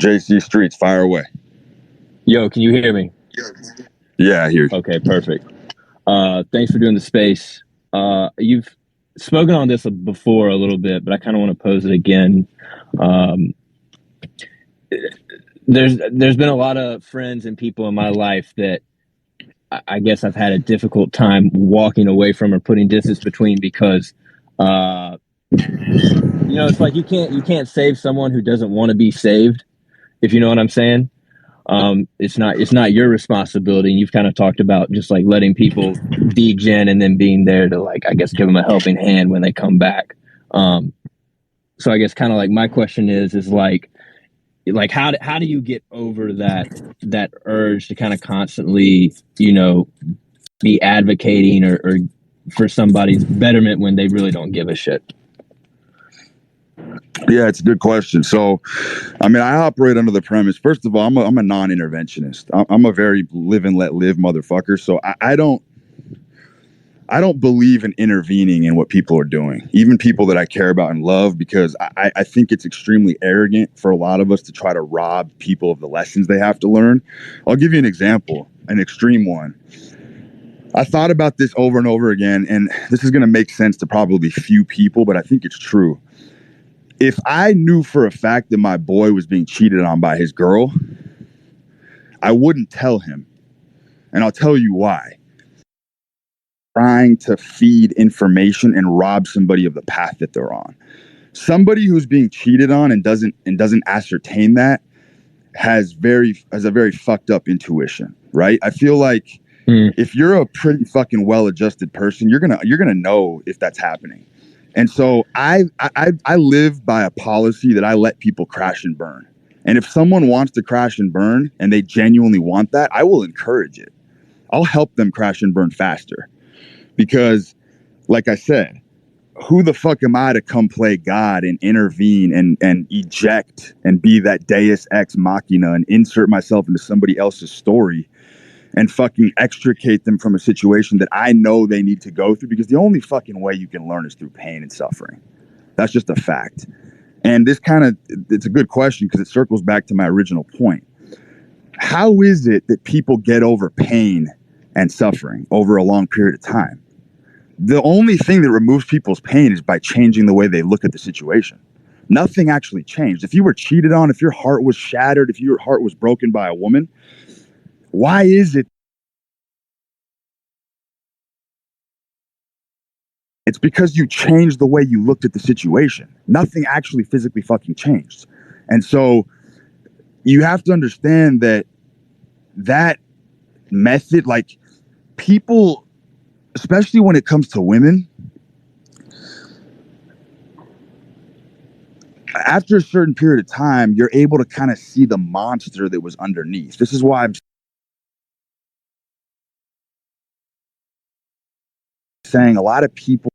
JC Streets, fire away. Yo, can you hear me? Yeah, I hear you. Okay, perfect. Thanks for doing the space. You've spoken on this before a little bit, but I kind of want to pose it again. There's been a lot of friends and people in my life that I guess I've had a difficult time walking away from or putting distance between because, it's like you can't save someone who doesn't want to be saved, if you know what I'm saying. It's not your responsibility. And you've kind of talked about just like letting people degen and then being there to like, I guess, give them a helping hand when they come back. So I guess kind of like my question is like how do you get over that urge to kind of constantly, be advocating or for somebody's betterment when they really don't give a shit? Yeah, it's a good question. So, I mean, I operate under the premise. First of all, I'm a non-interventionist. I'm a very live and let live motherfucker. So I don't believe in intervening in what people are doing, even people that I care about and love, because I think it's extremely arrogant for a lot of us to try to rob people of the lessons they have to learn. I'll give you an example, an extreme one. I thought about this over and over again, and this is going to make sense to probably few people, but I think it's true. If I knew for a fact that my boy was being cheated on by his girl, I wouldn't tell him. And I'll tell you why. Trying to feed information and rob somebody of the path that they're on. Somebody who's being cheated on and doesn't ascertain that has a very fucked up intuition, right? I feel like if you're a pretty fucking well-adjusted person, you're gonna know if that's happening. And so I live by a policy that I let people crash and burn. And if someone wants to crash and burn and they genuinely want that, I will encourage it. I'll help them crash and burn faster. Because, like I said, who the fuck am I to come play God and intervene and eject and be that deus ex machina and insert myself into somebody else's story and fucking extricate them from a situation that I know they need to go through? Because the only fucking way you can learn is through pain and suffering. That's just a fact. And it's a good question because it circles back to my original point. How is it that people get over pain and suffering over a long period of time? The only thing that removes people's pain is by changing the way they look at the situation. Nothing actually changed. If you were cheated on, if your heart was shattered, if your heart was broken by a woman, why is it? It's because you changed the way you looked at the situation. Nothing actually physically fucking changed. And so you have to understand that method, like people, especially when it comes to women, after a certain period of time, you're able to kind of see the monster that was underneath. This is why I'm saying a lot of people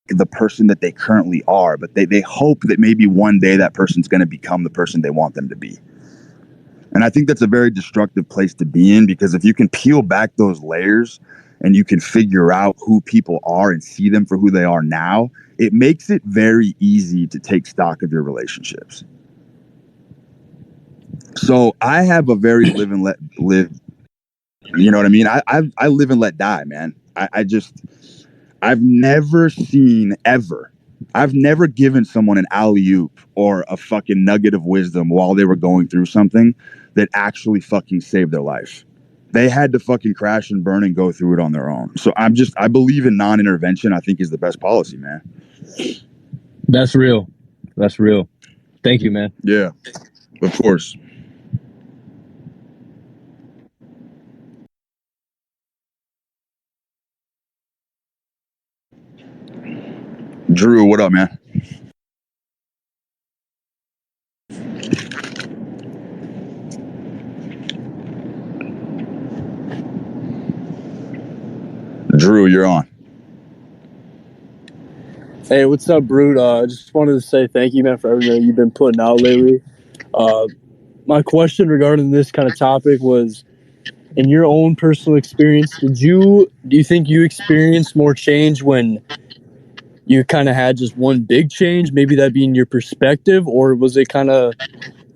the person that they currently are, but they hope that maybe one day that person's going to become the person they want them to be. And I think that's a very destructive place to be in, because if you can peel back those layers and you can figure out who people are and see them for who they are now, it makes it very easy to take stock of your relationships. So I have a very live and let live. You know what I mean? I live and let die, man. I've never seen ever. I've never given someone an alley-oop or a fucking nugget of wisdom while they were going through something that actually fucking saved their life. They had to fucking crash and burn and go through it on their own. So I believe in non-intervention. I think is the best policy, man. That's real. That's real. Thank you, man. Yeah, of course. Drew, what up, man? Drew, you're on. Hey, what's up, Brood? Just wanted to say thank you, man, for everything you've been putting out lately. My question regarding this kind of topic was, in your own personal experience, do you think you experienced more change when you kind of had just one big change, maybe that being your perspective, or was it kind of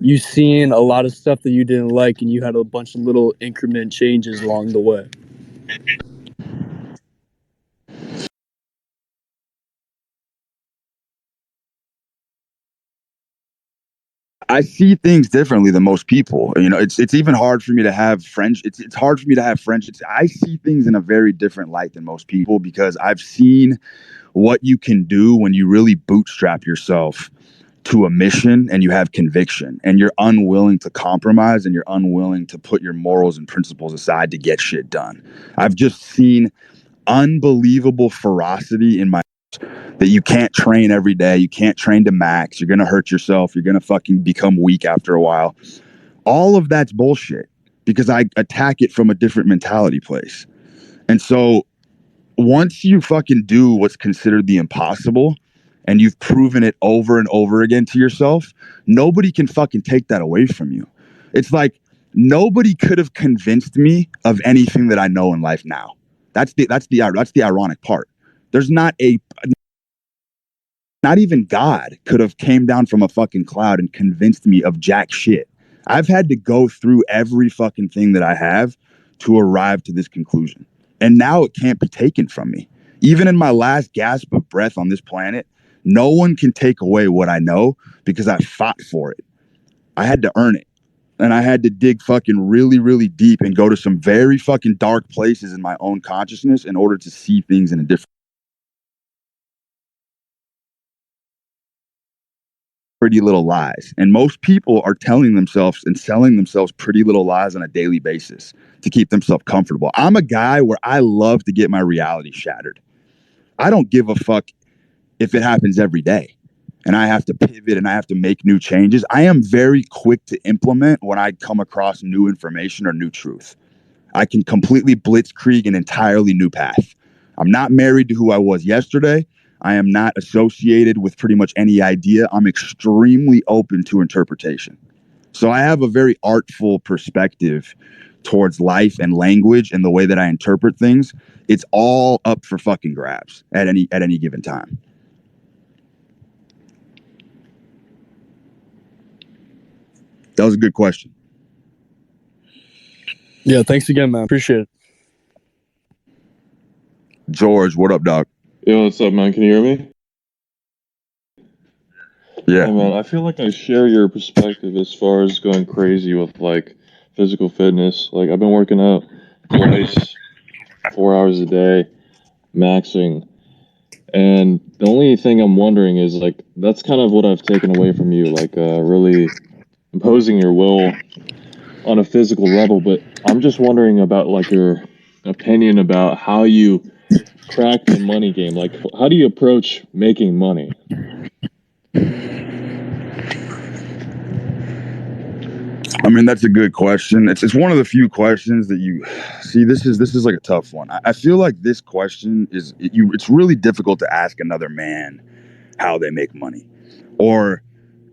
you seen a lot of stuff that you didn't like, and you had a bunch of little increment changes along the way? I see things differently than most people. You know, it's even hard for me to have friends. It's hard for me to have friendships. I see things in a very different light than most people because I've seen what you can do when you really bootstrap yourself to a mission and you have conviction and you're unwilling to compromise and you're unwilling to put your morals and principles aside to get shit done. I've just seen unbelievable ferocity in my that you can't train every day. You can't train to max. You're going to hurt yourself. You're going to fucking become weak after a while. All of that's bullshit because I attack it from a different mentality place. And so once you fucking do what's considered the impossible and you've proven it over and over again to yourself, nobody can fucking take that away from you. It's like nobody could have convinced me of anything that I know in life now. That's the ironic part. There's not even God could have came down from a fucking cloud and convinced me of jack shit. I've had to go through every fucking thing that I have to arrive to this conclusion. And now it can't be taken from me. Even in my last gasp of breath on this planet, no one can take away what I know because I fought for it. I had to earn it. And I had to dig fucking really, really deep and go to some very fucking dark places in my own consciousness in order to see things in a different Pretty Little Lies. And most people are telling themselves and selling themselves pretty little lies on a daily basis to keep themselves comfortable. I'm a guy where I love to get my reality shattered. I don't give a fuck if it happens every day and I have to pivot and I have to make new changes. I am very quick to implement when I come across new information or new truth. I can completely blitzkrieg an entirely new path. I'm not married to who I was yesterday. I am not associated with pretty much any idea. I'm extremely open to interpretation. So I have a very artful perspective towards life and language and the way that I interpret things. It's all up for fucking grabs at any given time. That was a good question. Yeah, thanks again, man. Appreciate it. George, what up, dog? Yo, what's up, man? Can you hear me? Yeah. Hey, man, I feel like I share your perspective as far as going crazy with like physical fitness. Like I've been working out twice, 4 hours a day, maxing. And the only thing I'm wondering is like that's kind of what I've taken away from you, like really imposing your will on a physical level. But I'm just wondering about like your opinion about how you crack the money game. Like how do you approach making money? I mean, that's a good question. It's one of the few questions that you see. This is like a tough one. I feel like this question it's really difficult to ask another man how they make money, or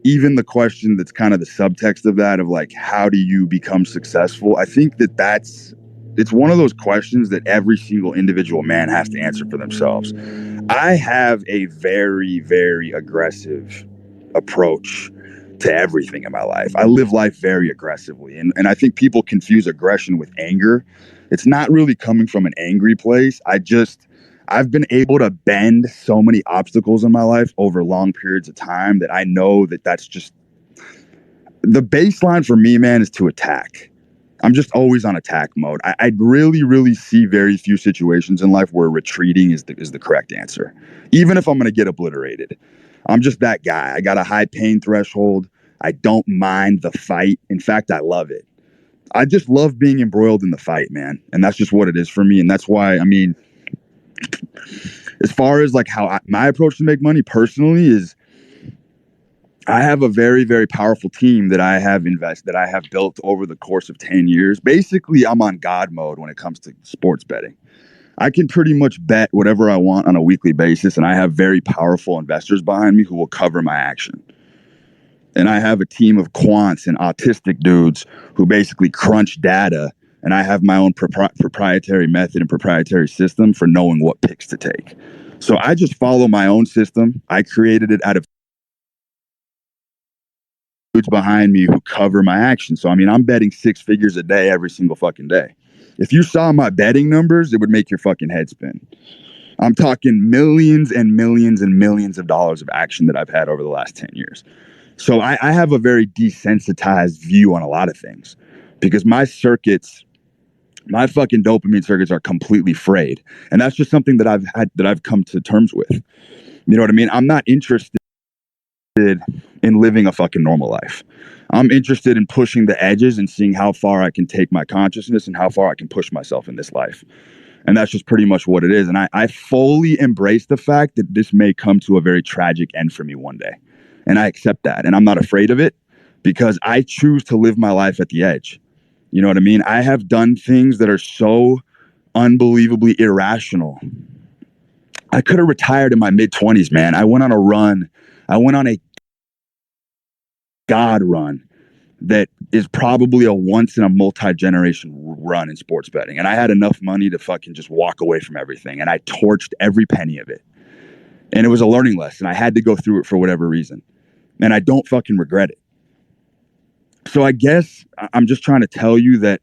even the question that's kind of the subtext of that of like, how do you become successful? I think it's one of those questions that every single individual man has to answer for themselves. I have a very, very aggressive approach to everything in my life. I live life very aggressively. And I think people confuse aggression with anger. It's not really coming from an angry place. I've been able to bend so many obstacles in my life over long periods of time that I know that that's just the baseline for me, man, is to attack. I'm just always on attack mode. I really, really see very few situations in life where retreating is the correct answer, even if I'm going to get obliterated. I'm just that guy. I got a high pain threshold. I don't mind the fight. In fact, I love it. I just love being embroiled in the fight, man. And that's just what it is for me. And that's why, I mean, as far as like my approach to make money personally is, I have a very, very powerful team that I have built over the course of 10 years. Basically, I'm on God mode when it comes to sports betting. I can pretty much bet whatever I want on a weekly basis, and I have very powerful investors behind me who will cover my action. And I have a team of quants and autistic dudes who basically crunch data, and I have my own proprietary method and proprietary system for knowing what picks to take. So I just follow my own system. I created it out of dudes behind me who cover my actions. So, I mean, I'm betting 6 figures a day every single fucking day. If you saw my betting numbers, it would make your fucking head spin. I'm talking millions and millions and millions of dollars of action that I've had over the last 10 years. So I have a very desensitized view on a lot of things because my fucking dopamine circuits are completely frayed. And that's just something that I've come to terms with. You know what I mean? I'm not interested in living a fucking normal life. I'm interested in pushing the edges and seeing how far I can take my consciousness and how far I can push myself in this life. And that's just pretty much what it is. And I fully embrace the fact that this may come to a very tragic end for me one day. And I accept that. And I'm not afraid of it because I choose to live my life at the edge. You know what I mean? I have done things that are so unbelievably irrational. I could have retired in my mid-20s, man. I went on a run. I went on a God run that is probably a once in a multi-generation run in sports betting. And I had enough money to fucking just walk away from everything. And I torched every penny of it. And it was a learning lesson. I had to go through it for whatever reason. And I don't fucking regret it. So I guess I'm just trying to tell you that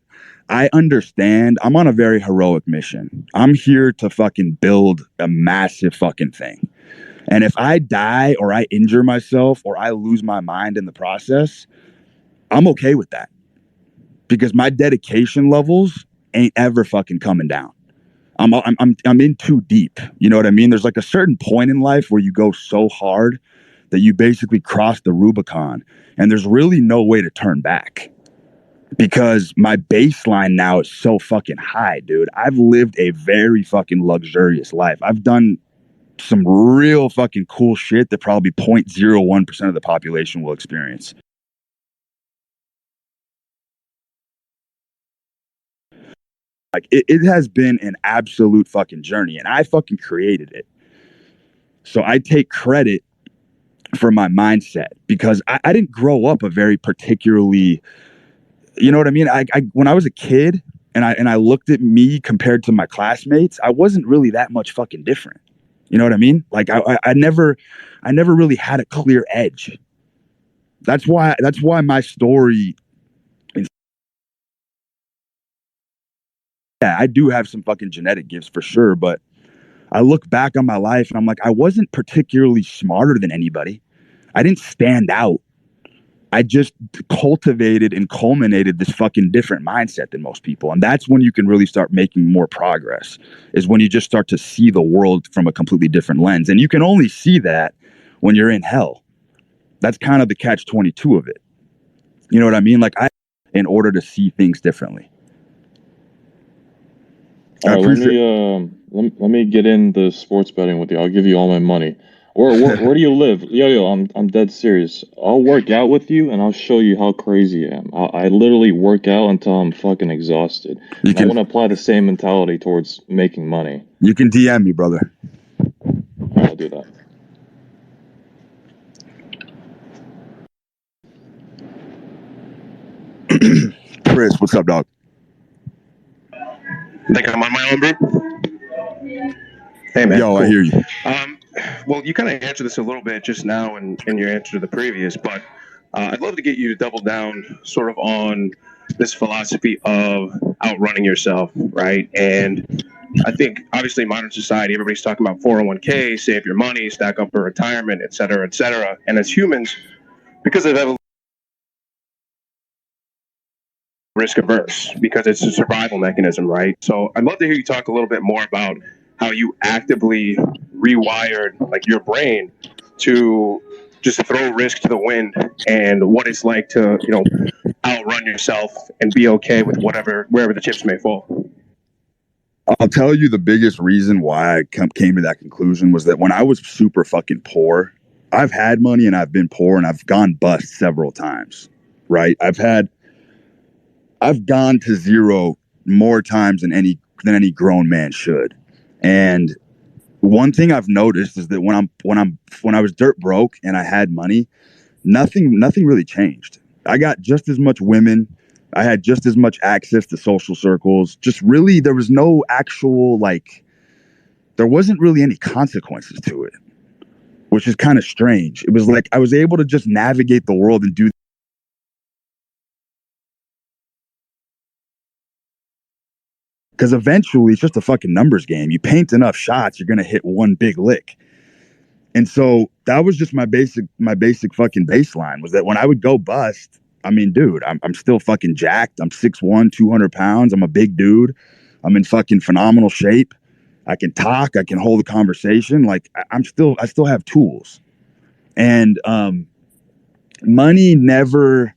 I understand I'm on a very heroic mission. I'm here to fucking build a massive fucking thing. And if I die or I injure myself or I lose my mind in the process, I'm okay with that because my dedication levels ain't ever fucking coming down. I'm in too deep. You know what I mean? There's like a certain point in life where you go so hard that you basically cross the Rubicon and there's really no way to turn back because my baseline now is so fucking high, dude. I've lived a very fucking luxurious life. I've done some real fucking cool shit that probably 0.01% of the population will experience. Like it has been an absolute fucking journey and I fucking created it. So I take credit for my mindset because I didn't grow up a very particularly, you know what I mean? I when I was a kid and I looked at me compared to my classmates, I wasn't really that much fucking different. You know what I mean? Like I never really had a clear edge. That's why my story is, yeah, I do have some fucking genetic gifts for sure, but I look back on my life and I'm like, I wasn't particularly smarter than anybody. I didn't stand out. I just cultivated and culminated this fucking different mindset than most people. And that's when you can really start making more progress, is when you just start to see the world from a completely different lens. And you can only see that when you're in hell. That's kind of the catch-22 of it. You know what I mean? Like in order to see things differently. All right, let me get into sports betting with you. I'll give you all my money. Where do you live? Yo, I'm dead serious. I'll work out with you, and I'll show you how crazy I am. I literally work out until I'm fucking exhausted. I want to apply the same mentality towards making money. You can DM me, brother. I'll do that. Chris, what's up, dog? Think I'm on my own, bro? Hey, man. Yo, cool. I hear you. Well, you kind of answered this a little bit just now in your answer to the previous, but I'd love to get you to double down sort of on this philosophy of outrunning yourself, right? And I think, obviously, modern society, everybody's talking about 401k, save your money, stack up for retirement, et cetera, et cetera. And as humans, because of evolution, risk averse because it's a survival mechanism, right? So I'd love to hear you talk a little bit more about how you actively rewired like your brain to just throw risk to the wind and what it's like to, you know, outrun yourself and be okay with wherever the chips may fall. I'll tell you the biggest reason why I came to that conclusion was that when I was super fucking poor, I've had money and I've been poor and I've gone bust several times, right? I've gone to zero more times than any grown man should. And one thing I've noticed is that when I was dirt broke and I had money, nothing really changed. I got just as much women. I had just as much access to social circles. Just really, there was no actual, there wasn't really any consequences to it, which is kind of strange. It was like I was able to just navigate the world and do Because eventually it's just a fucking numbers game. You paint enough shots, you're gonna hit one big lick. And so that was just my basic fucking baseline, was that when I would go bust, I mean, dude, I'm still fucking jacked. I'm 6'1", 200 pounds. I'm a big dude. I'm in fucking phenomenal shape. I can talk. I can hold a conversation. Like I still have tools. And money never.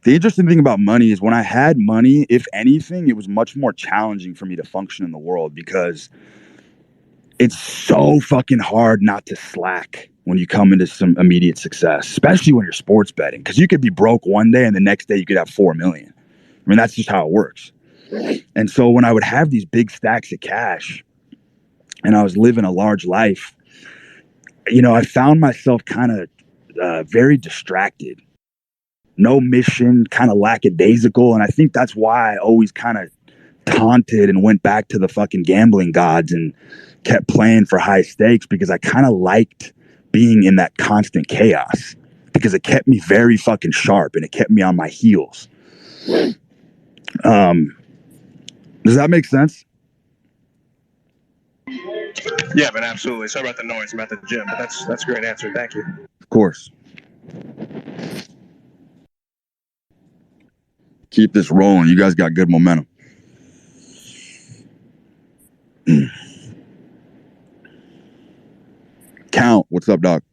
The interesting thing about money is when I had money, if anything, it was much more challenging for me to function in the world, because it's so fucking hard not to slack when you come into some immediate success, especially when you're sports betting, because you could be broke one day and the next day you could have 4 million. I mean, that's just how it works. And so when I would have these big stacks of cash and I was living a large life, you know, I found myself kind of very distracted, no mission, kind of lackadaisical. And I think that's why I always kind of taunted and went back to the fucking gambling gods and kept playing for high stakes, because I kind of liked being in that constant chaos, because it kept me very fucking sharp and it kept me on my heels. Does that make sense? Yeah, but absolutely. Sorry about the noise. I'm at the gym, but that's a great answer. Thank you. Of course. Keep this rolling. You guys got good momentum. Count, what's up, dog?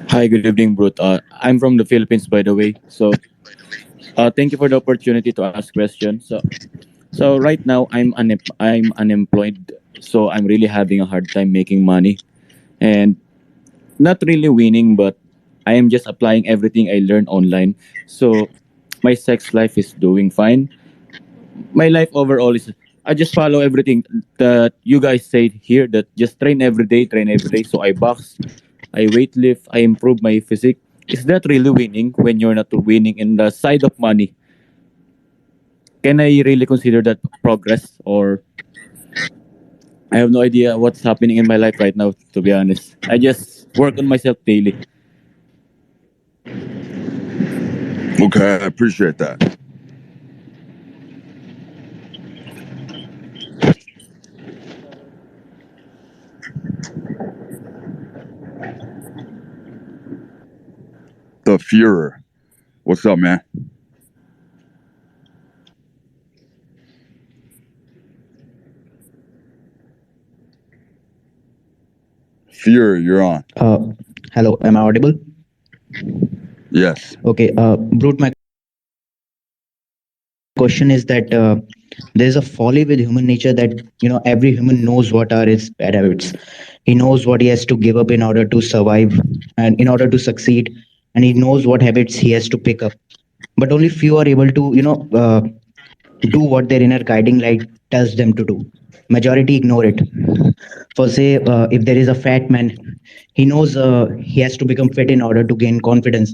Hi, good evening, Brute. I'm from the Philippines, by the way. So, thank you for the opportunity to ask questions. So right now I'm unemployed. So I'm really having a hard time making money, and not really winning, but I am just applying everything I learned online. So my sex life is doing fine. My life overall is, I just follow everything that you guys say here. That just train every day, train every day. So I box, I weight lift, I improve my physique. Is that really winning when you're not winning in the side of money? Can I really consider that progress, or I have no idea what's happening in my life right now, to be honest. I just work on myself daily. Okay, I appreciate that. The Führer. What's up, man? Führer, you're on. Hello, am I audible? Yes. Okay, Brute, my question is that there's a folly with human nature that, every human knows what are his bad habits. He knows what he has to give up in order to survive and in order to succeed, and he knows what habits he has to pick up. But only few are able to, do what their inner guiding light tells them to do. Majority ignore it. For say, if there is a fat man, he knows he has to become fit in order to gain confidence,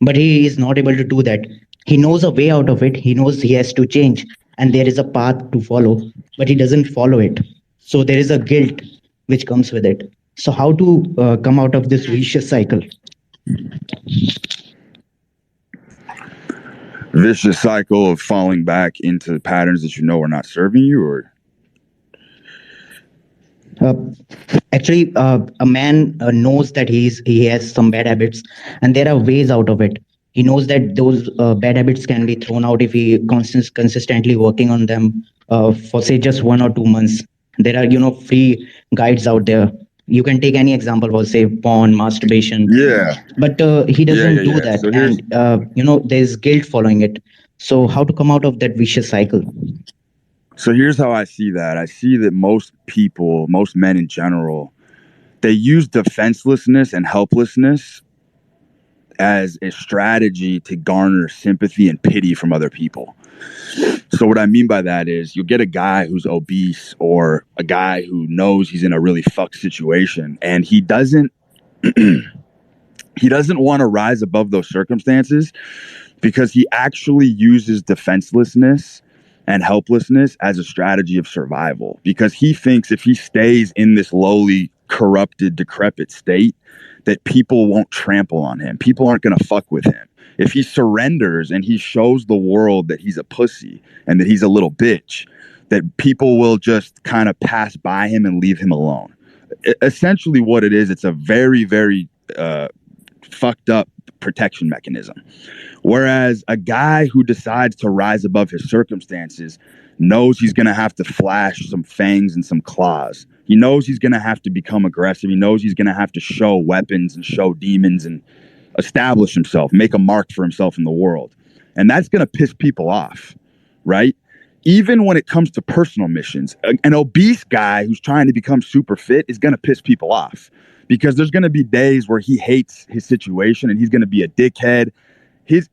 but he is not able to do that. He knows a way out of it. He knows he has to change, and there is a path to follow, but he doesn't follow it. So there is a guilt which comes with it. So how to come out of this vicious cycle? Vicious cycle of falling back into patterns that you know are not serving you, or Uh, Actually, a man knows that he has some bad habits, and there are ways out of it. He knows that those bad habits can be thrown out if he consistently working on them for say just 1 or 2 months. There are free guides out there. You can take any example for say porn, masturbation, yeah, but he doesn't do that, So here's and there's guilt following it. So how to come out of that vicious cycle? here's how I see that. I see that most people, most men in general, they use defenselessness and helplessness as a strategy to garner sympathy and pity from other people. So what I mean by that is you'll get a guy who's obese or a guy who knows he's in a really fucked situation, and he doesn't want to rise above those circumstances because he actually uses defenselessness and helplessness as a strategy of survival, because he thinks if he stays in this lowly, corrupted, decrepit state, that people won't trample on him. People aren't going to fuck with him. If he surrenders and he shows the world that he's a pussy and that he's a little bitch, that people will just kind of pass by him and leave him alone. Essentially what it is, it's a very, very fucked up protection mechanism. Whereas a guy who decides to rise above his circumstances knows he's going to have to flash some fangs and some claws. He knows he's going to have to become aggressive. He knows he's going to have to show weapons and show demons and establish himself, make a mark for himself in the world. And that's going to piss people off, right? Even when it comes to personal missions, an obese guy who's trying to become super fit is going to piss people off because there's going to be days where he hates his situation and he's going to be a dickhead. He's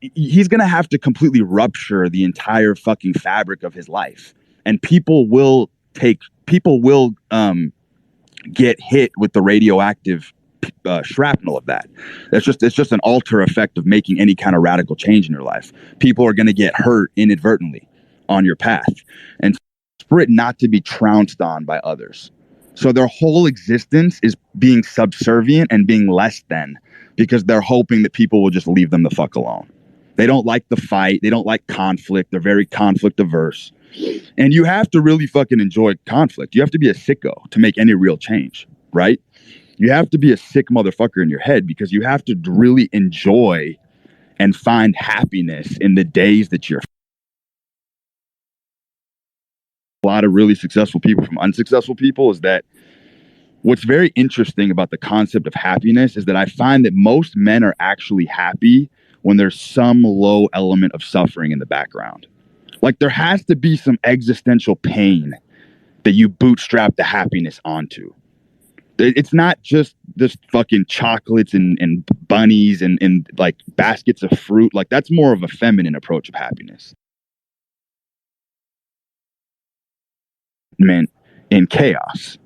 going to have to completely rupture the entire fucking fabric of his life. And people will get hit with the radioactive shrapnel of that. It's just an alter effect of making any kind of radical change in your life. People are going to get hurt inadvertently on your path, and for it not to be trounced on by others. So their whole existence is being subservient and being less than because they're hoping that people will just leave them the fuck alone. They don't like the fight. They don't like conflict. They're very conflict averse. And you have to really fucking enjoy conflict. You have to be a sicko to make any real change, right? You have to be a sick motherfucker in your head because you have to really enjoy and find happiness in the days that you're. A lot of really successful people from unsuccessful people is that what's very interesting about the concept of happiness is that I find that most men are actually happy when there's some low element of suffering in the background. Like there has to be some existential pain that you bootstrap the happiness onto. It's not just this fucking chocolates and bunnies and like baskets of fruit. Like that's more of a feminine approach of happiness. Meant in chaos.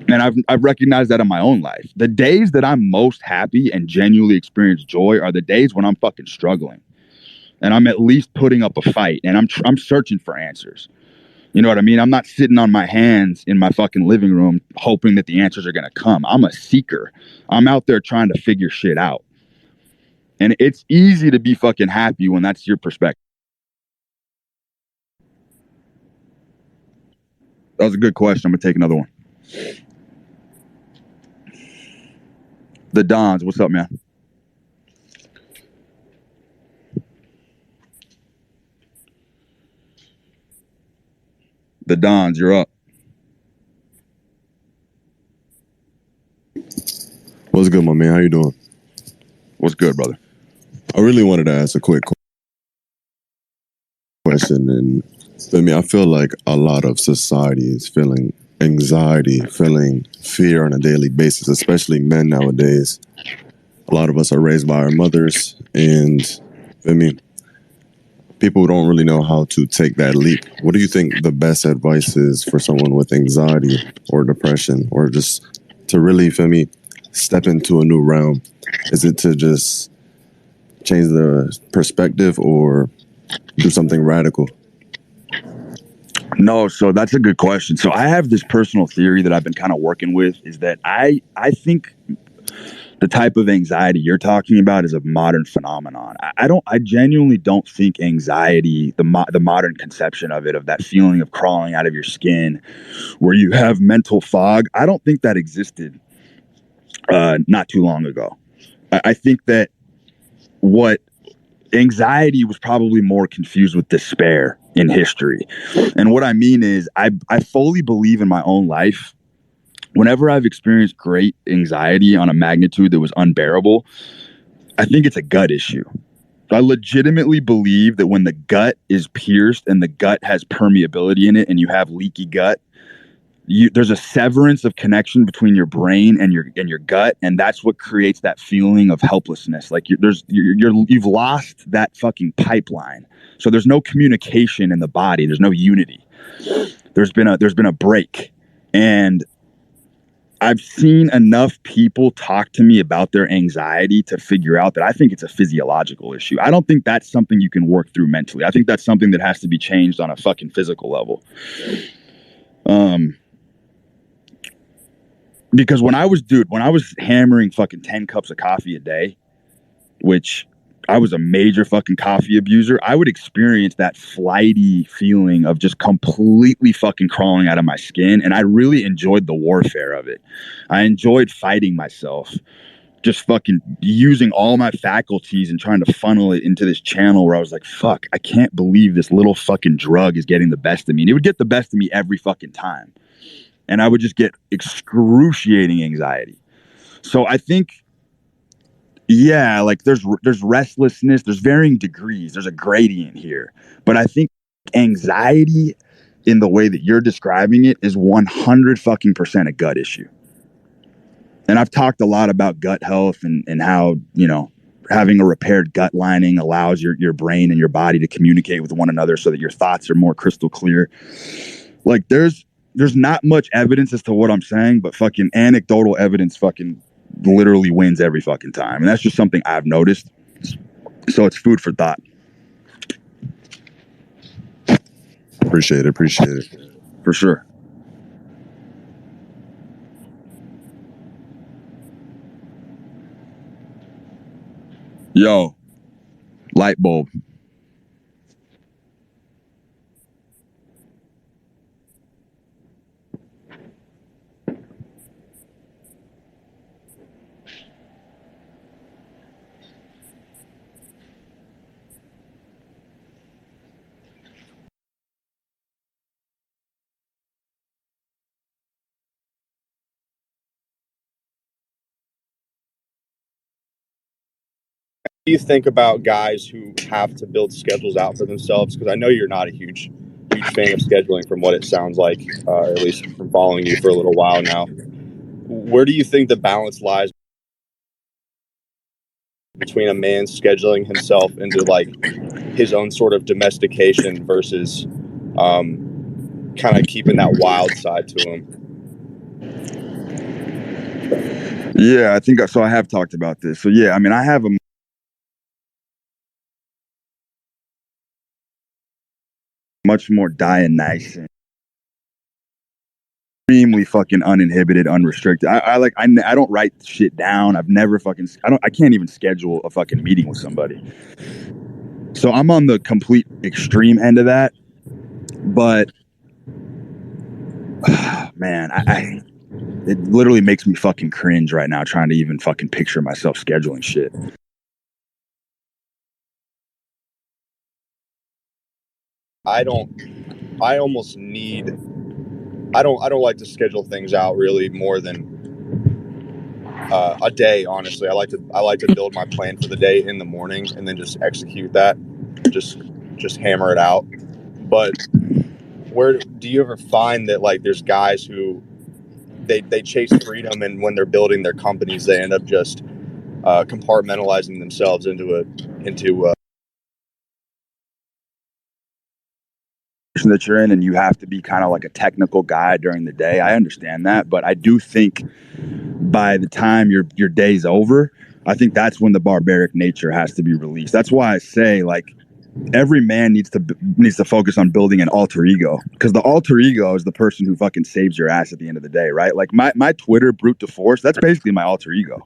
And I've recognized that in my own life. The days that I'm most happy and genuinely experience joy are the days when I'm fucking struggling. And I'm at least putting up a fight and I'm searching for answers. You know what I mean? I'm not sitting on my hands in my fucking living room hoping that the answers are going to come. I'm a seeker. I'm out there trying to figure shit out. And it's easy to be fucking happy when that's your perspective. That was a good question. I'm going to take another one. The Dons, what's up, man? The Dons, you're up. What's good, my man? How you doing? What's good, brother? I really wanted to ask a quick question. And I feel like a lot of society is feeling anxiety, feeling fear on a daily basis, especially men nowadays. A lot of us are raised by our mothers, and people don't really know how to take that leap. What do you think the best advice is for someone with anxiety or depression, or just to really, step into a new realm? Is it to just change the perspective or do something radical? No, so that's a good question. So I have this personal theory that I've been kind of working with is that I think the type of anxiety you're talking about is a modern phenomenon. I genuinely don't think anxiety, the modern conception of it, of that feeling of crawling out of your skin where you have mental fog, I don't think that existed not too long ago. I think that what anxiety was probably more confused with despair in history. And what I mean is I fully believe in my own life, whenever I've experienced great anxiety on a magnitude that was unbearable, I think it's a gut issue. I legitimately believe that when the gut is pierced and the gut has permeability in it and you have leaky gut, there's a severance of connection between your brain and your gut, and that's what creates that feeling of helplessness. Like you've lost that fucking pipeline. So there's no communication in the body. There's no unity. There's been a break, and I've seen enough people talk to me about their anxiety to figure out that I think it's a physiological issue. I don't think that's something you can work through mentally. I think that's something that has to be changed on a fucking physical level. Because when I was hammering fucking 10 cups of coffee a day, which I was a major fucking coffee abuser, I would experience that flighty feeling of just completely fucking crawling out of my skin. And I really enjoyed the warfare of it. I enjoyed fighting myself, just fucking using all my faculties and trying to funnel it into this channel where I was like, fuck, I can't believe this little fucking drug is getting the best of me. And it would get the best of me every fucking time. And I would just get excruciating anxiety. So I think, yeah, like there's restlessness, there's varying degrees, there's a gradient here. But I think anxiety in the way that you're describing it is 100 fucking percent a gut issue. And I've talked a lot about gut health and how, you know, having a repaired gut lining allows your brain and your body to communicate with one another so that your thoughts are more crystal clear. Like there's not much evidence as to what I'm saying, but fucking anecdotal evidence fucking literally wins every fucking time. And that's just something I've noticed. So it's food for thought. Appreciate it. For sure. Yo, light bulb. Do you think about guys who have to build schedules out for themselves? Because I know you're not a huge fan of scheduling from what it sounds like, at least from following you for a little while now. Where do you think the balance lies between a man scheduling himself into like his own sort of domestication versus kind of keeping that wild side to him? Yeah, I think so. I have talked about this. So yeah, I mean, I have a much more Dionysian, extremely fucking uninhibited, unrestricted. I don't write shit down. I've never fucking, I can't even schedule a fucking meeting with somebody. So I'm on the complete extreme end of that. But man, it literally makes me fucking cringe right now trying to even fucking picture myself scheduling shit. I don't like to schedule things out really more than a day. Honestly, I like to build my plan for the day in the morning and then just execute that, just hammer it out. But where do you ever find that like there's guys who they chase freedom, and when they're building their companies, they end up just compartmentalizing themselves into that you're in, and you have to be kind of like a technical guy during the day. I understand that, but I do think by the time your day's over, I think that's when the barbaric nature has to be released. That's why I say like every man needs to focus on building an alter ego, because the alter ego is the person who fucking saves your ass at the end of the day, right? Like my Twitter brute to force, that's basically my alter ego,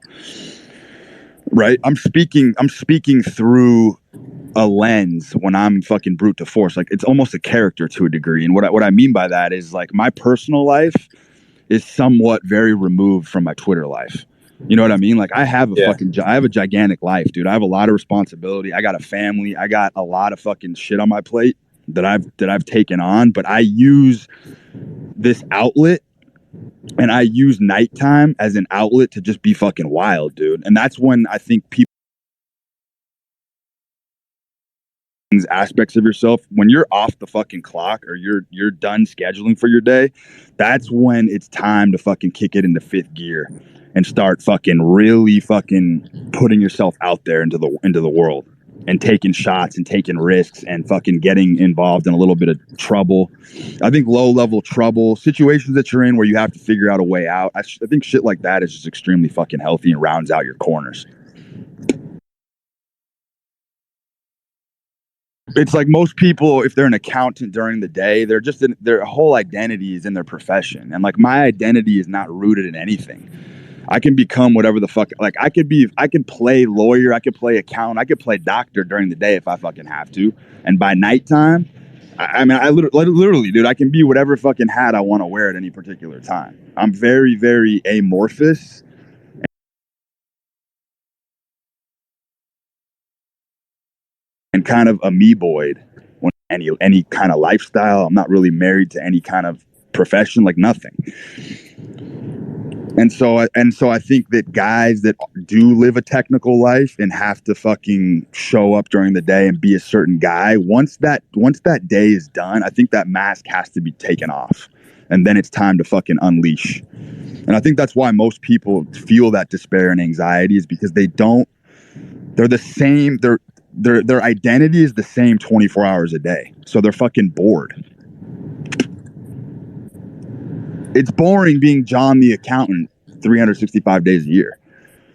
right? I'm speaking through a lens when I'm fucking brute to force. Like it's almost a character to a degree. And what I mean by that is like my personal life is somewhat very removed from my Twitter life. You know what I mean? Like I have a gigantic life, dude. I have a lot of responsibility. I got a family. I got a lot of fucking shit on my plate that I've taken on, but I use this outlet, and I use nighttime as an outlet to just be fucking wild, dude. And that's when I think people aspects of yourself, when you're off the fucking clock or you're done scheduling for your day, that's when it's time to fucking kick it into fifth gear and start fucking really fucking putting yourself out there into the world and taking shots and taking risks and fucking getting involved in a little bit of trouble. I think low level trouble, situations that you're in where you have to figure out a way out, I think shit like that is just extremely fucking healthy and rounds out your corners. It's like most people, if they're an accountant during the day, their whole identity is in their profession. And like my identity is not rooted in anything. I can become whatever the fuck. Like I could play lawyer, I could play accountant, I could play doctor during the day if I fucking have to. And by nighttime, I literally, dude, I can be whatever fucking hat I want to wear at any particular time. I'm very, very amorphous. And kind of amoeboid when any kind of lifestyle. I'm not really married to any kind of profession, like nothing. And so I think that guys that do live a technical life and have to fucking show up during the day and be a certain guy, once that day is done, I think that mask has to be taken off. And then it's time to fucking unleash. And I think that's why most people feel that despair and anxiety, is because they're the same, their identity is the same 24 hours a day. So they're fucking bored. It's boring being John the accountant 365 days a year.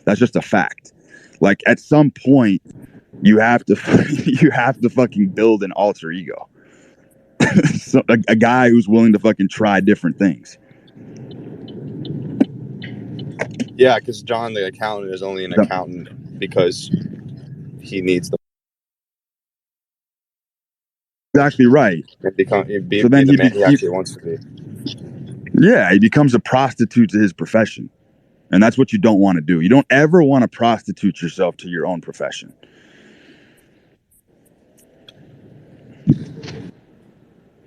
That's just a fact. Like at some point, you have to fucking build an alter ego. So a guy who's willing to fucking try different things. Yeah, because John the accountant is only an accountant because he needs the. Exactly right. So then he actually wants to be. Yeah, he becomes a prostitute to his profession. And that's what you don't want to do. You don't ever want to prostitute yourself to your own profession.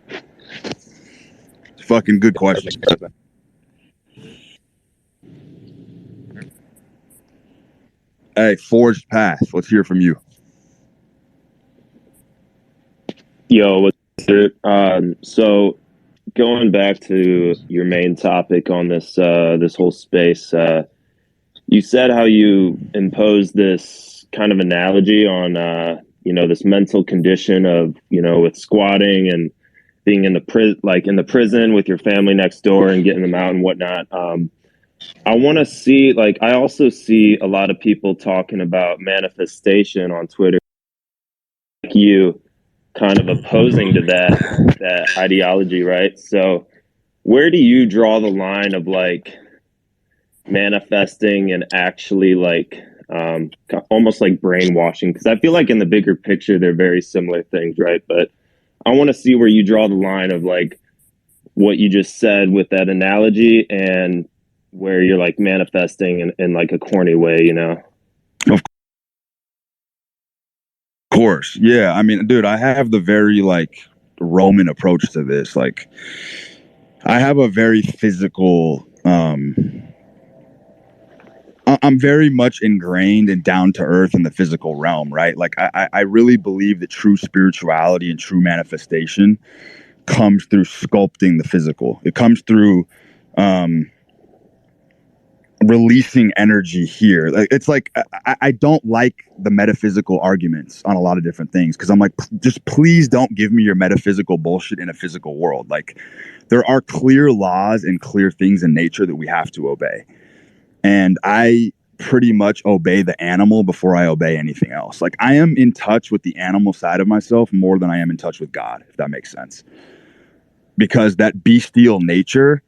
It's a fucking good question. Hey, Forged Path, let's hear from you. Yo, what's it? So going back to your main topic on this this whole space, you said how you imposed this kind of analogy on this mental condition of with squatting and being in the prison with your family next door and getting them out and whatnot. I want to see, like, I also see a lot of people talking about manifestation on Twitter, like you kind of opposing to that ideology, right? So where do you draw the line of like manifesting and actually like almost like brainwashing? Because I feel like in the bigger picture they're very similar things, right? But I want to see where you draw the line of like what you just said with that analogy and where you're like manifesting in like a corny way, Of course. Yeah. I mean, dude, I have the very like Roman approach to this. Like I have a very physical, I'm very much ingrained and down to earth in the physical realm, right? Like I really believe that true spirituality and true manifestation comes through sculpting the physical. It comes through releasing energy here. Like it's like I don't like the metaphysical arguments on a lot of different things because I'm like, just please don't give me your metaphysical bullshit in a physical world. Like there are clear laws and clear things in nature that we have to obey. And I pretty much obey the animal before I obey anything else. Like I am in touch with the animal side of myself more than I am in touch with God, if that makes sense. Because that bestial nature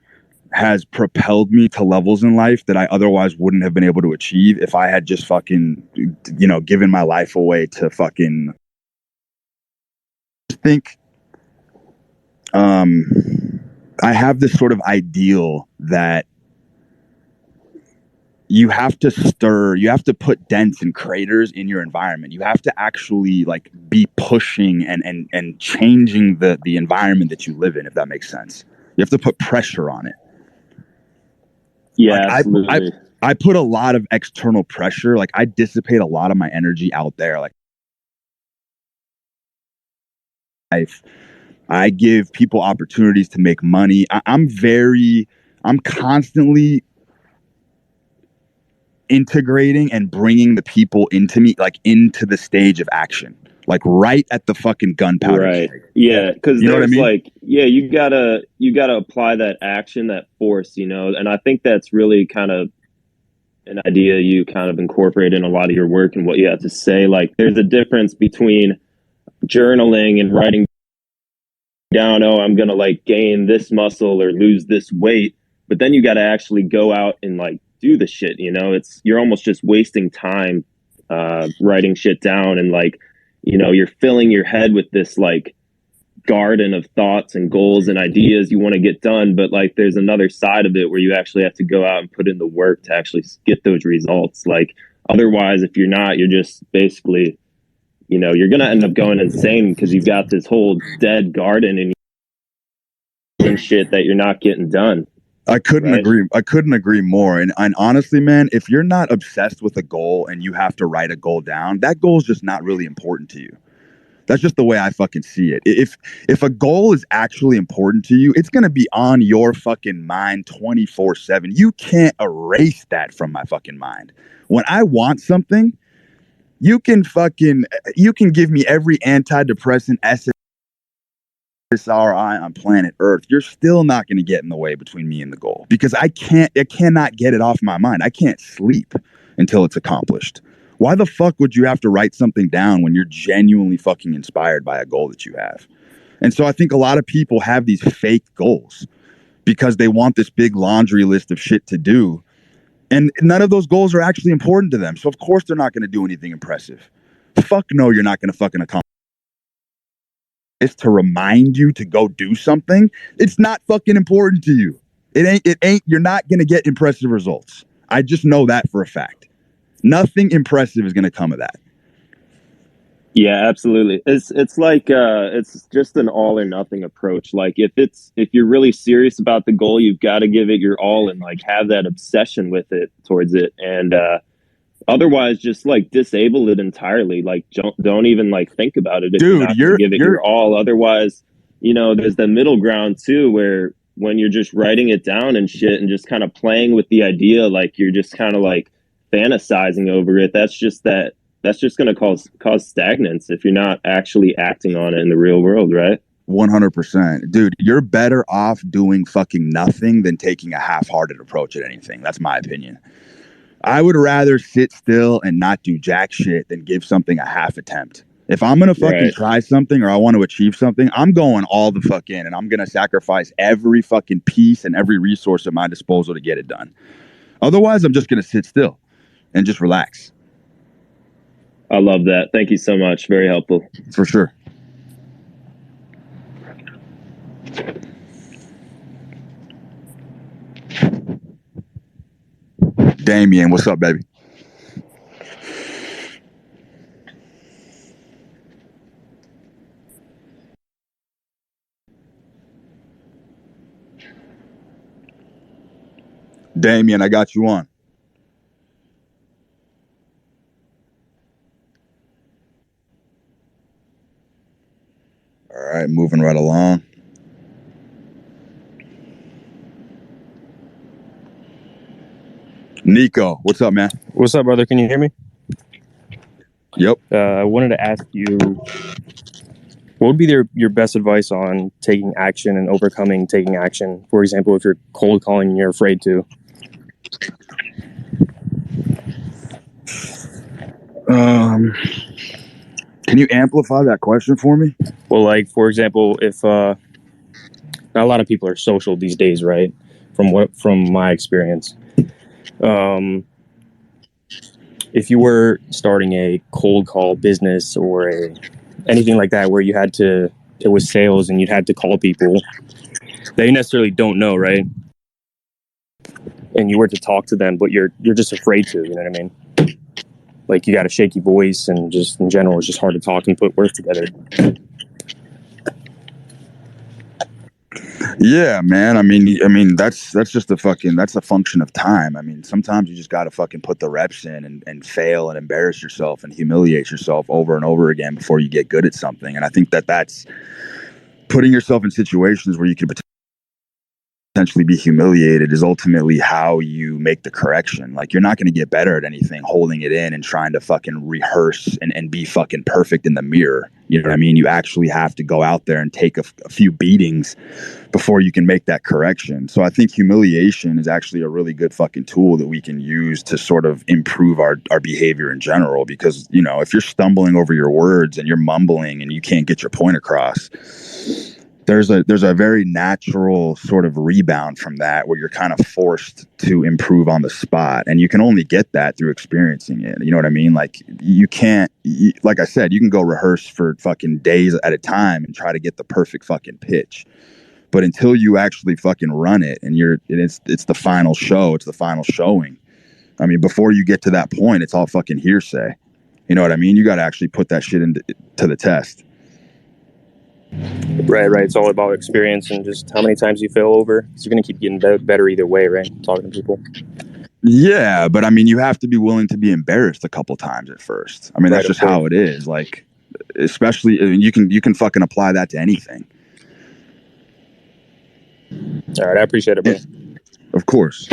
has propelled me to levels in life that I otherwise wouldn't have been able to achieve if I had just fucking, given my life away to fucking think. I have this sort of ideal that you have to put dents and craters in your environment. You have to actually like be pushing and changing the environment that you live in, if that makes sense. You have to put pressure on it. Yeah, like, absolutely. I put a lot of external pressure. Like I dissipate a lot of my energy out there. Like I give people opportunities to make money. I'm constantly integrating and bringing the people into me, like into the stage of action, like right at the fucking gunpowder. Right. Yeah. Cause you know what I mean? Like, yeah, you gotta apply that action, that force, and I think that's really kind of an idea you kind of incorporate in a lot of your work and what you have to say. Like there's a difference between journaling and writing down, oh, I'm going to like gain this muscle or lose this weight. But then you got to actually go out and like do the shit. You're almost just wasting time writing shit down, and like, you're filling your head with this like garden of thoughts and goals and ideas you want to get done, but like there's another side of it where you actually have to go out and put in the work to actually get those results. Like otherwise, if you're not, you're just basically, you're gonna end up going insane because you've got this whole dead garden and shit that you're not getting done. I couldn't agree. I couldn't agree more. And honestly, man, if you're not obsessed with a goal and you have to write a goal down, that goal is just not really important to you. That's just the way I fucking see it. If a goal is actually important to you, it's going to be on your fucking mind 24/7. You can't erase that from my fucking mind. When I want something, you can give me every antidepressant SSRI on planet Earth. You're still not going to get in the way between me and the goal because I cannot get it off my mind. I can't sleep until it's accomplished. Why the fuck would you have to write something down when you're genuinely fucking inspired by a goal that you have? And so I think a lot of people have these fake goals because they want this big laundry list of shit to do. And none of those goals are actually important to them. So of course they're not going to do anything impressive. Fuck no, you're not going to fucking accomplish. It's to remind you to go do something. It's not fucking important to you. It ain't, you're not going to get impressive results. I just know that for a fact. Nothing impressive is going to come of that. Yeah, absolutely. It's like it's just an all or nothing approach. Like if you're really serious about the goal, you've got to give it your all and like have that obsession with it towards it. And otherwise, just like disable it entirely. Like don't even like think about it. If Dude, you're not gonna give it your all. Otherwise, there's the middle ground too, where when you're just writing it down and shit and just kind of playing with the idea, like you're just kind of like fantasizing over it. That's just going to cause stagnance if you're not actually acting on it in the real world, right? 100%. Dude, you're better off doing fucking nothing than taking a half-hearted approach at anything. That's my opinion. I would rather sit still and not do jack shit than give something a half attempt. If I'm going to fucking try something or I want to achieve something, I'm going all the fuck in and I'm going to sacrifice every fucking piece and every resource at my disposal to get it done. Otherwise, I'm just going to sit still and just relax. I love that. Thank you so much. Very helpful. For sure. Damien, what's up, baby? Damien, I got you on. All right, moving right along. Nico, what's up, man? What's up, brother? Can you hear me? Yep. I wanted to ask you, what would be your best advice on taking action and overcoming taking action? For example, if you're cold calling and you're afraid to. Can you amplify that question for me? Well, like, for example, if not a lot of people are social these days, right? From my experience. If you were starting a cold call business or anything like that where it was sales and you had to call people that you necessarily don't know, right? And you were to talk to them, but you're just afraid to, you know what I mean? Like you got a shaky voice and just in general, it's just hard to talk and put words together. Yeah, man. I mean, that's just that's a function of time. I mean, sometimes you just got to fucking put the reps in and fail and embarrass yourself and humiliate yourself over and over again before you get good at something. And I think that's putting yourself in situations where you could potentially be humiliated is ultimately how you make the correction. Like you're not going to get better at anything holding it in and trying to fucking rehearse and be fucking perfect in the mirror. You know what I mean? You actually have to go out there and take a few beatings before you can make that correction. So I think humiliation is actually a really good fucking tool that we can use to sort of improve our behavior in general. Because, if you're stumbling over your words and you're mumbling and you can't get your point across, there's a very natural sort of rebound from that where you're kind of forced to improve on the spot, and you can only get that through experiencing it. You know what I mean? Like you can't, like I said, you can go rehearse for fucking days at a time and try to get the perfect fucking pitch, but until you actually fucking run it and it's the final show, it's the final showing. I mean, before you get to that point, it's all fucking hearsay. You know what I mean? You got to actually put that shit into the test. Right. It's all about experience and just how many times you fail over. Because you're going to keep getting better either way, right? Talking to people. Yeah, but I mean, you have to be willing to be embarrassed a couple times at first. I mean, that's just how it is. Like, especially you can fucking apply that to anything. All right, I appreciate it, bro. Of course.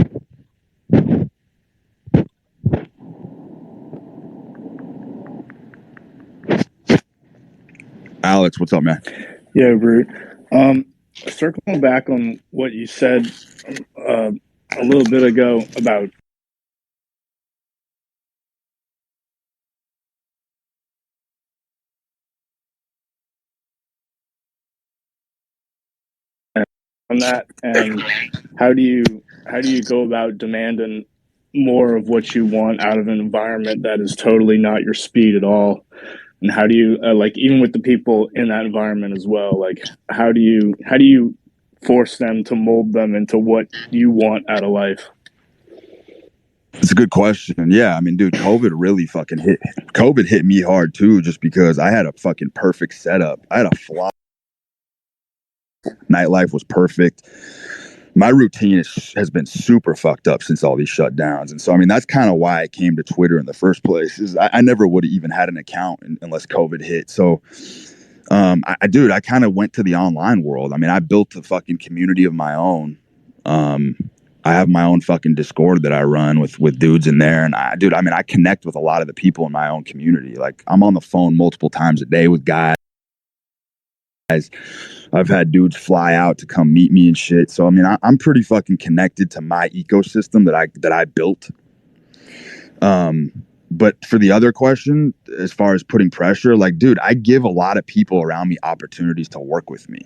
Alex, what's up, man? Yeah, Brute. Circling back on what you said a little bit ago about on that, and how do you go about demanding more of what you want out of an environment that is totally not your speed at all? And how do you like, even with the people in that environment as well, like how do you force them to mold them into what you want out of life? It's a good question. Yeah, I mean, dude, COVID hit me hard too, just because I had a fucking perfect setup. I had a flop. Nightlife was perfect. My routine has been super fucked up since all these shutdowns. And so, I mean, that's kind of why I came to Twitter in the first place. Is I never would have even had an account unless COVID hit. So, I kind of went to the online world. I mean, I built a fucking community of my own. I have my own fucking Discord that I run with dudes in there. And I connect with a lot of the people in my own community. Like, I'm on the phone multiple times a day with guys. I've had dudes fly out to come meet me and shit. So I mean, I'm pretty fucking connected to my ecosystem that I built. But for the other question, as far as putting pressure, like, dude, I give a lot of people around me opportunities to work with me.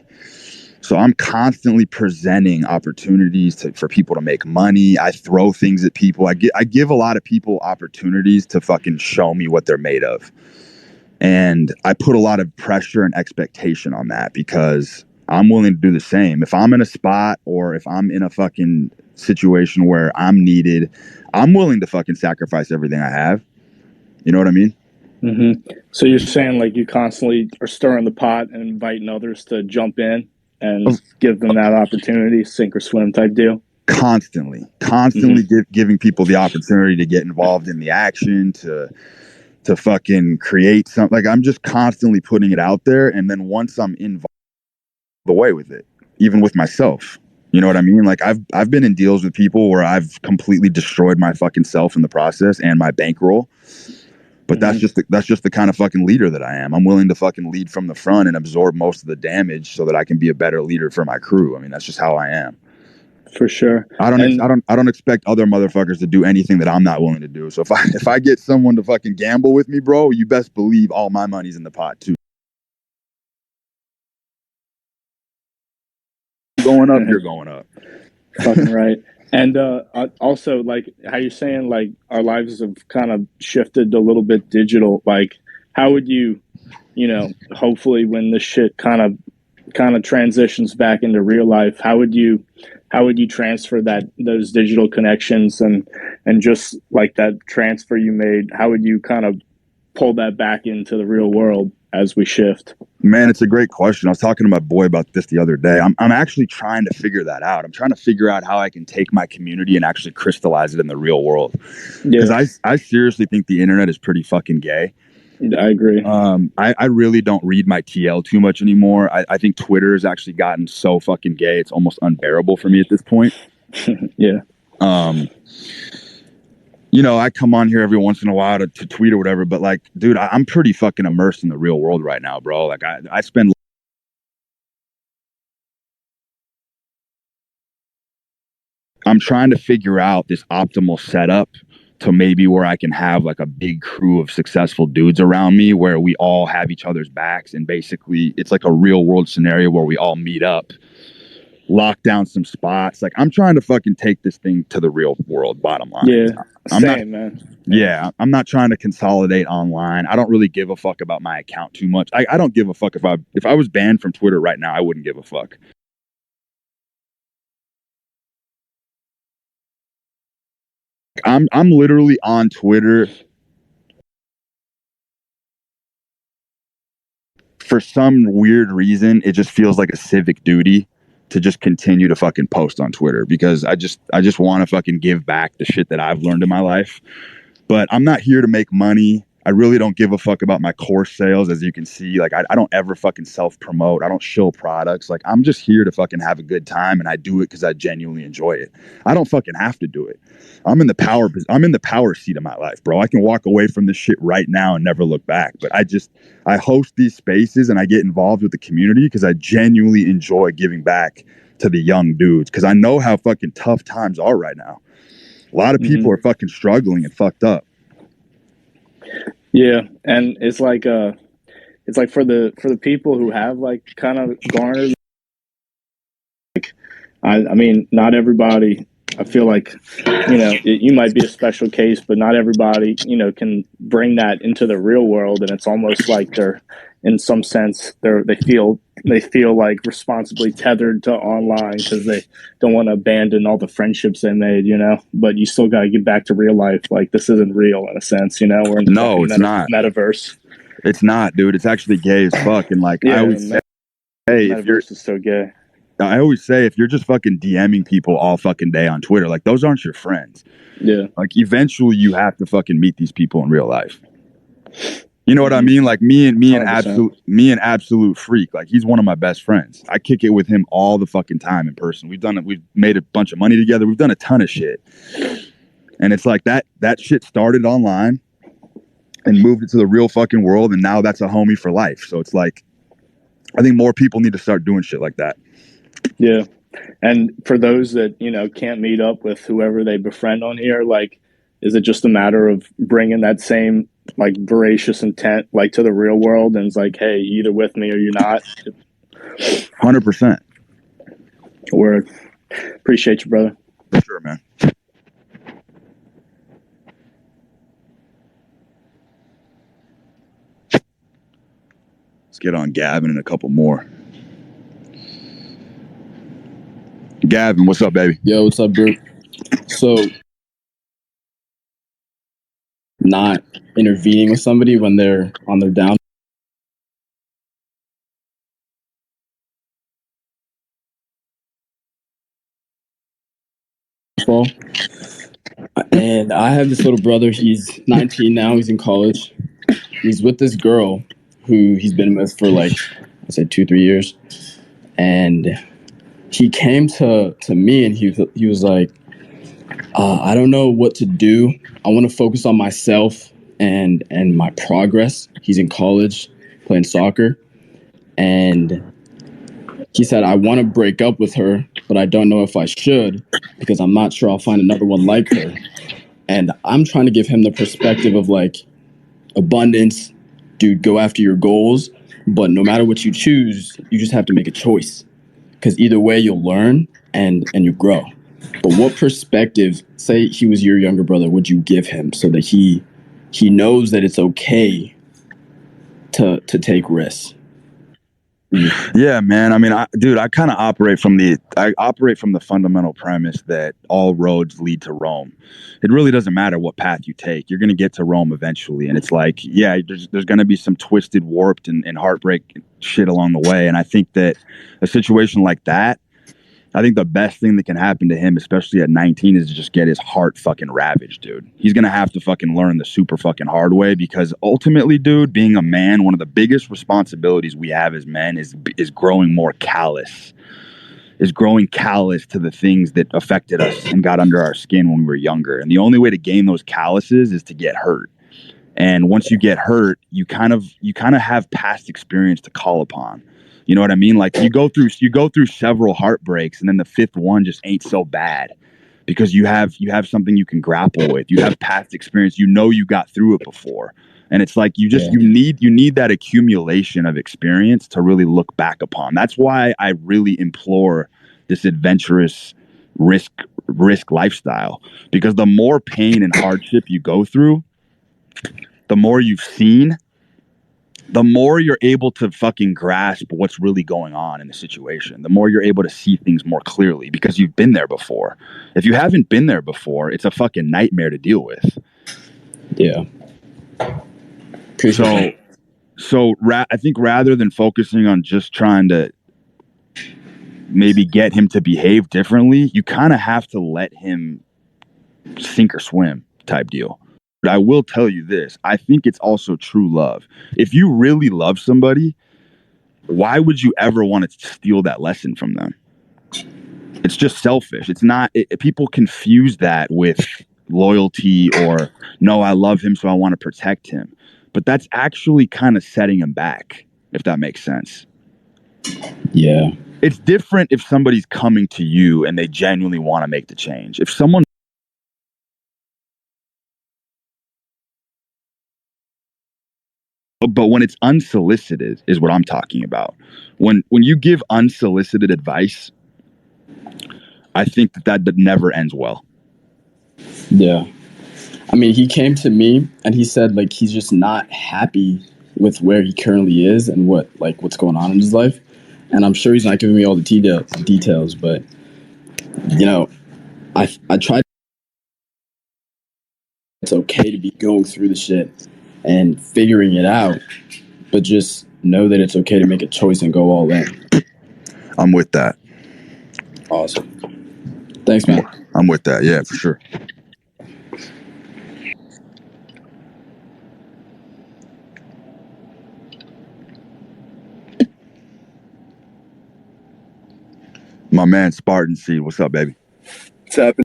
So I'm constantly presenting opportunities for people to make money. I throw things at people. I give a lot of people opportunities to fucking show me what they're made of. And I put a lot of pressure and expectation on that because I'm willing to do the same. If I'm in a spot or if I'm in a fucking situation where I'm needed, I'm willing to fucking sacrifice everything I have. You know what I mean? Mm-hmm. So you're saying like you constantly are stirring the pot and inviting others to jump in and give them that opportunity, sink or swim type deal? Constantly giving people the opportunity to get involved in the action, to fucking create something. Like, I'm just constantly putting it out there, and then once I'm involved, the way with it, even with myself. You know what I mean? Like, I've been in deals with people where I've completely destroyed my fucking self in the process and my bankroll. But that's just the kind of fucking leader that I am. I'm willing to fucking lead from the front and absorb most of the damage so that I can be a better leader for my crew. I mean, that's just how I am. For sure. I don't expect other motherfuckers to do anything that I'm not willing to do. So if I get someone to fucking gamble with me, bro, you best believe all my money's in the pot too. Going up, you're going up. Fucking right. And also, like how you're saying, like our lives have kind of shifted a little bit digital. Like, how would you, hopefully when this shit kind of transitions back into real life, how would you transfer those digital connections and just like that transfer you made? How would you kind of pull that back into the real world as we shift? Man, it's a great question. I was talking to my boy about this the other day. I'm actually trying to figure that out. I'm trying to figure out how I can take my community and actually crystallize it in the real world. Because I seriously think the internet is pretty fucking gay. I agree. I really don't read my TL too much anymore. I think Twitter has actually gotten so fucking gay. It's almost unbearable for me at this point. Yeah. I come on here every once in a while to tweet or whatever, but like, dude, I'm pretty fucking immersed in the real world right now, bro. Like I spend. I'm trying to figure out this optimal setup to maybe where I can have like a big crew of successful dudes around me where we all have each other's backs, and basically it's like a real world scenario where we all meet up, lock down some spots. Like, I'm trying to fucking take this thing to the real world, bottom line. Yeah, I'm same, not, man. yeah, I'm not trying to consolidate online. I don't really give a fuck about my account too much. I don't give a fuck if I was banned from Twitter right now, I wouldn't give a fuck. I'm literally on Twitter for some weird reason. It just feels like a civic duty to just continue to fucking post on Twitter, because I just want to fucking give back the shit that I've learned in my life. But I'm not here to make money. I really don't give a fuck about my course sales, as you can see. Like, I don't ever fucking self-promote. I don't show products. Like, I'm just here to fucking have a good time, and I do it because I genuinely enjoy it. I don't fucking have to do it. I'm in the power seat of my life, bro. I can walk away from this shit right now and never look back. But I host these spaces and I get involved with the community because I genuinely enjoy giving back to the young dudes, because I know how fucking tough times are right now. A lot of people are fucking struggling and fucked up. Yeah, and it's like for the people who have like kind of garnered, like, I mean, not everybody. I feel like, you might be a special case, but not everybody, can bring that into the real world, and it's almost like they're, in some sense, they feel like responsibly tethered to online because they don't want to abandon all the friendships they made, But you still got to get back to real life. Like, this isn't real in a sense, We're in the it's not metaverse. It's not, dude. It's actually gay as fuck. And like, I always say, hey, metaverse is so gay. I always say, if you're just fucking DMing people all fucking day on Twitter, like, those aren't your friends. Yeah. Like, eventually you have to fucking meet these people in real life. You know what I mean? Like, me and Absolute Freak, like, he's one of my best friends. I kick it with him all the fucking time in person. We've made a bunch of money together. We've done a ton of shit. And it's like that shit started online and moved it to the real fucking world, and now that's a homie for life. So it's like, I think more people need to start doing shit like that. Yeah. And for those that, can't meet up with whoever they befriend on here, like, is it just a matter of bringing that same, like, voracious intent, like, to the real world, and it's like, hey, you either with me or you're not? 100%. Word. Appreciate you, brother. For sure, man. Let's get on Gavin and a couple more. Gavin, what's up, baby? Yo, what's up, bro? So, not intervening with somebody when they're on their down. And I have this little brother. He's 19 now. He's in college. He's with this girl who he's been with for, like, I said 2-3 years. And he came to me and he was like, I don't know what to do. I want to focus on myself and my progress. He's in college playing soccer. And he said, I want to break up with her, but I don't know if I should because I'm not sure I'll find another one like her. And I'm trying to give him the perspective of, like, abundance. Dude, go after your goals. But no matter what you choose, you just have to make a choice. Because either way, you'll learn and you grow. But what perspective, say he was your younger brother, would you give him so that he knows that it's okay to take risks? Yeah, man. I mean, I kind of operate from the fundamental premise that all roads lead to Rome. It really doesn't matter what path you take. You're going to get to Rome eventually. And it's like, yeah, there's going to be some twisted, warped, and heartbreak shit along the way. And I think that a situation like that, I think the best thing that can happen to him, especially at 19, is to just get his heart fucking ravaged, dude. He's going to have to fucking learn the super fucking hard way, because ultimately, dude, being a man, one of the biggest responsibilities we have as men is growing more callous. Is growing callous to the things that affected us and got under our skin when we were younger. And the only way to gain those calluses is to get hurt. And once you get hurt, you kind of have past experience to call upon. You know what I mean? Like, you go through several heartbreaks, and then the fifth one just ain't so bad because you have something you can grapple with. You have past experience. You know you got through it before. And it's like you need that accumulation of experience to really look back upon. That's why I really implore this adventurous risk lifestyle, because the more pain and hardship you go through, the more you've seen, the more you're able to fucking grasp what's really going on in the situation. The more you're able to see things more clearly because you've been there before. If you haven't been there before, it's a fucking nightmare to deal with. Yeah. I think rather than focusing on just trying to maybe get him to behave differently, you kind of have to let him sink or swim type deal. But I will tell you this, I think it's also true love. If you really love somebody, why would you ever want to steal that lesson from them? It's just selfish. It's not, people confuse that with loyalty or, no, I love him, so I want to protect him. But that's actually kind of setting him back, if that makes sense. Yeah. It's different if somebody's coming to you and they genuinely want to make the change. If someone, but when it's unsolicited is what I'm talking about. When you give unsolicited advice, I think that never ends well. Yeah. I mean, he came to me and he said, like, he's just not happy with where he currently is and what's going on in his life. And I'm sure he's not giving me all the details, but, you know, I tried. It's okay to be going through the shit and figuring it out, but just know that it's okay to make a choice and go all in. I'm with that. Awesome. Thanks, man. I'm with that. Yeah, for sure. My man Spartan Seed, what's up, baby? What's happening?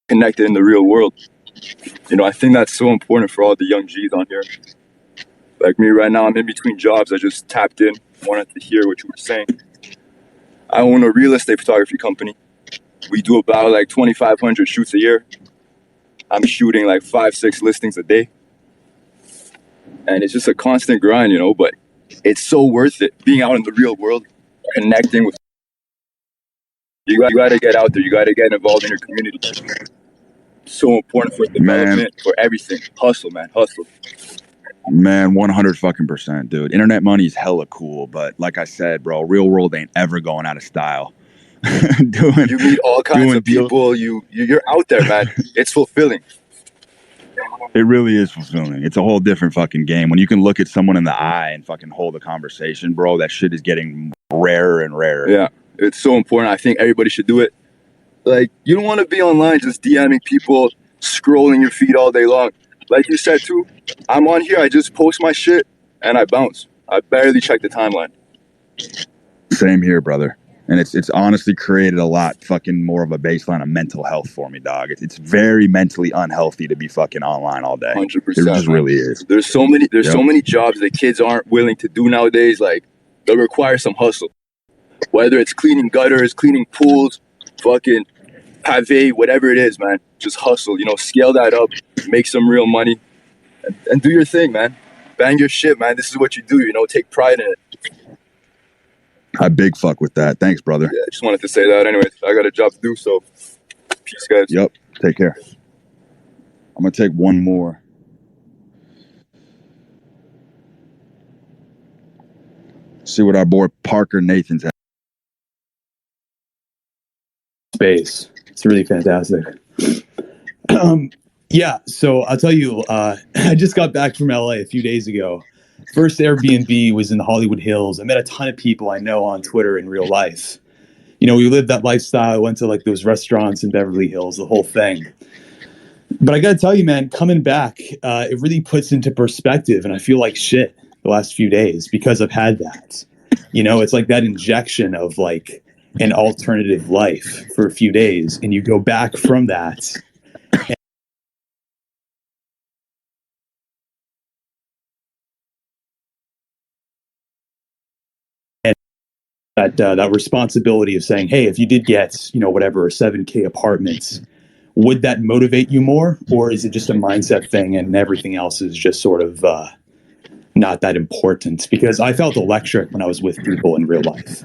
Connected in the real world. You know, I think that's so important for all the young G's on here. Like me right now, I'm in between jobs. I just tapped in, wanted to hear what you were saying. I own a real estate photography company. We do about like 2,500 shoots a year. I'm shooting like 5-6 listings a day. And it's just a constant grind, you know, but it's so worth it. Being out in the real world, connecting with, you got to get out there. You got to get involved in your community. So important for development, for everything. Hustle, man, hustle. Man, 100%, dude. Internet money is hella cool, but like I said, bro, real world ain't ever going out of style. You meet all kinds of people. You're out there, man. It's fulfilling. It really is fulfilling. It's a whole different fucking game. When you can look at someone in the eye and fucking hold a conversation, bro, that shit is getting rarer and rarer. Yeah, it's so important. I think everybody should do it. Like, you don't want to be online just DMing people, scrolling your feed all day long. Like you said, too, I'm on here. I just post my shit and I bounce. I barely check the timeline. Same here, brother. And it's honestly created a lot fucking more of a baseline of mental health for me, dog. It's very mentally unhealthy to be fucking online all day. 100%. It just really is. There's so many jobs that kids aren't willing to do nowadays. Like, they require some hustle. Whether it's cleaning gutters, cleaning pools, fucking pave, whatever it is, man. Just hustle, you know, scale that up, make some real money, and do your thing, man. Bang your shit, man. This is what you do, you know, take pride in it. I big fuck with that. Thanks, brother. Yeah, I just wanted to say that. Anyways, I got a job to do, so peace, guys. Yep, take care. I'm gonna take one more. See what our boy Parker Nathan's had. Space. It's really fantastic. Yeah, so I'll tell you, I just got back from LA a few days ago. First Airbnb was in the Hollywood Hills. I met a ton of people I know on Twitter in real life. You know, we lived that lifestyle. I went to like those restaurants in Beverly Hills, the whole thing. But I got to tell you, man, coming back, it really puts into perspective. And I feel like shit the last few days because I've had that. You know, it's like that injection of like an alternative life for a few days. And you go back from that. that responsibility of saying, hey, if you did get, whatever, 7K apartments, would that motivate you more? Or is it just a mindset thing and everything else is just sort of not that important? Because I felt electric when I was with people in real life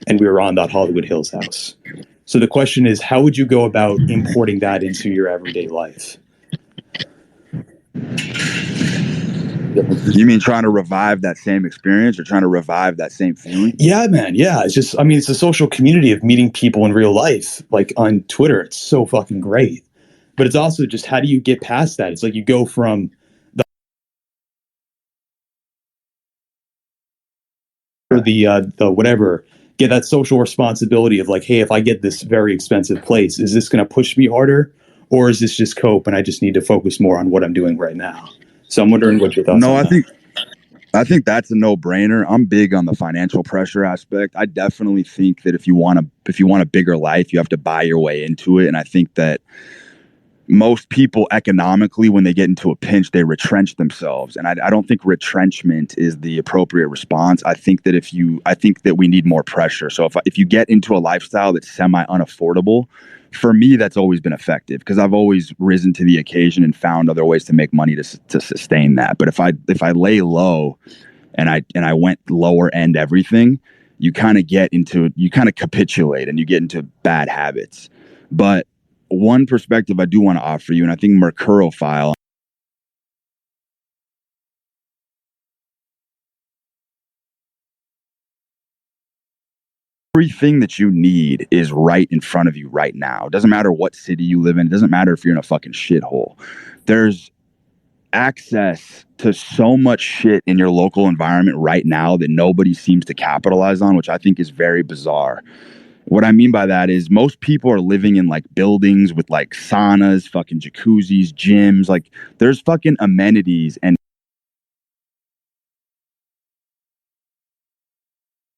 and we were on that Hollywood Hills house. So the question is, how would you go about importing that into your everyday life? You mean trying to revive that same experience or trying to revive that same feeling? Yeah, man. Yeah. It's just, it's a social community of meeting people in real life. Like on Twitter, it's so fucking great. But it's also just, how do you get past that? It's like you go from the whatever, get that social responsibility of like, hey, if I get this very expensive place, is this going to push me harder? Or is this just cope and I just need to focus more on what I'm doing right now? So I'm wondering what your thoughts No, on that. I think that's a no-brainer. I'm big on the financial pressure aspect. I definitely think that if you want a bigger life, you have to buy your way into it. And I think that most people economically, when they get into a pinch, they retrench themselves. And I don't think retrenchment is the appropriate response. I think that we need more pressure. So if you get into a lifestyle that's semi-unaffordable, for me, that's always been effective because I've always risen to the occasion and found other ways to make money to sustain that. But if I lay low and I went lower end everything, you kind of capitulate and you get into bad habits. But one perspective I do want to offer you, and I think Mercurophile everything that you need is right in front of you right now. It doesn't matter what city you live in. It doesn't matter if you're in a fucking shithole. There's access to so much shit in your local environment right now that nobody seems to capitalize on, which I think is very bizarre. What I mean by that is most people are living in like buildings with like saunas, fucking jacuzzis, gyms. Like there's fucking amenities and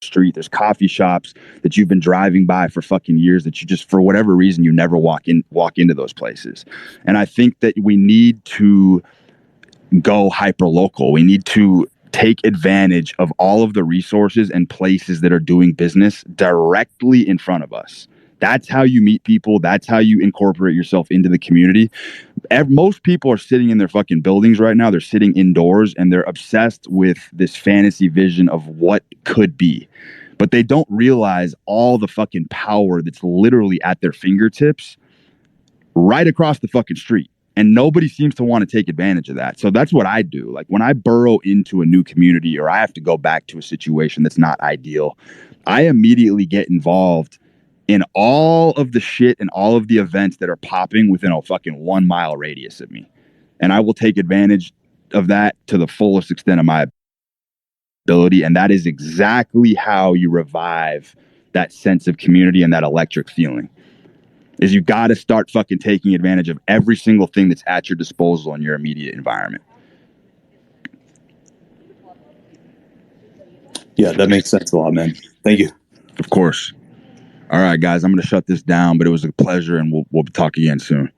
street. There's coffee shops that you've been driving by for fucking years that you just, for whatever reason, you never walk into those places. And I think that we need to go hyperlocal. We need to take advantage of all of the resources and places that are doing business directly in front of us. That's how you meet people. That's how you incorporate yourself into the community. Most people are sitting in their fucking buildings right now. They're sitting indoors and they're obsessed with this fantasy vision of what could be. But they don't realize all the fucking power that's literally at their fingertips right across the fucking street. And nobody seems to want to take advantage of that. So that's what I do. Like when I burrow into a new community or I have to go back to a situation that's not ideal, I immediately get involved in all of the shit and all of the events that are popping within a fucking 1 mile radius of me. And I will take advantage of that to the fullest extent of my ability. And that is exactly how you revive that sense of community and that electric feeling. Is you got to start fucking taking advantage of every single thing that's at your disposal in your immediate environment. Yeah, that makes sense a lot, man. Thank you. Of course. All right, guys, I'm going to shut this down, but it was a pleasure and we'll talk again soon.